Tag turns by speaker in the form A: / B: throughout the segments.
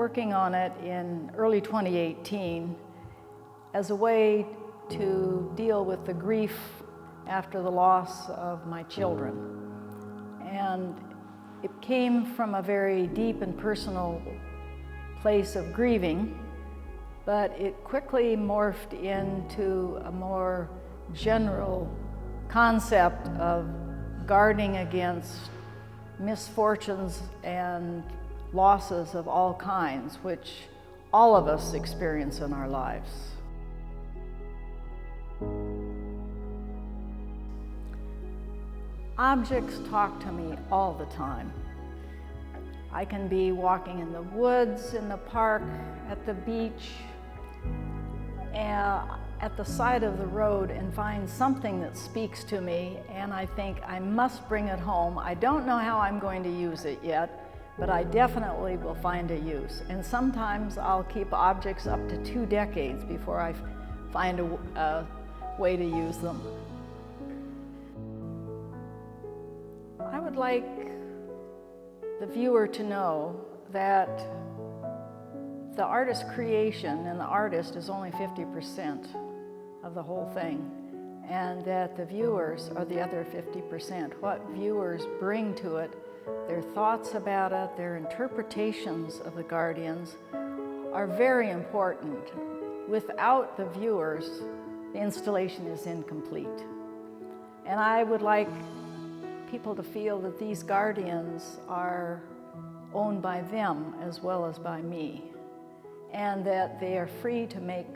A: working on it in early 2018 as a way to deal with the grief after the loss of my children. And it came from a very deep and personal place of grieving, but it quickly morphed into a more general concept of guarding against misfortunes and losses of all kinds, which all of us experience in our lives. Objects talk to me all the time. I can be walking in the woods, in the park, at the beach, at the side of the road, and find something that speaks to me, and I think I must bring it home. I don't know how I'm going to use it yet, but I definitely will find a use. And sometimes I'll keep objects up to 2 decades before I find a way to use them. I would like the viewer to know that the artist's creation and the artist is only 50% of the whole thing, and that the viewers are the other 50%. What viewers bring to it, their thoughts about it, their interpretations of the guardians are very important. Without the viewers, the installation is incomplete. And I would like people to feel that these guardians are owned by them as well as by me, and that they are free to make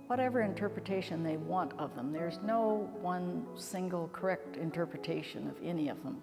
A: whatever interpretation they want of them. There's no one single correct interpretation of any of them.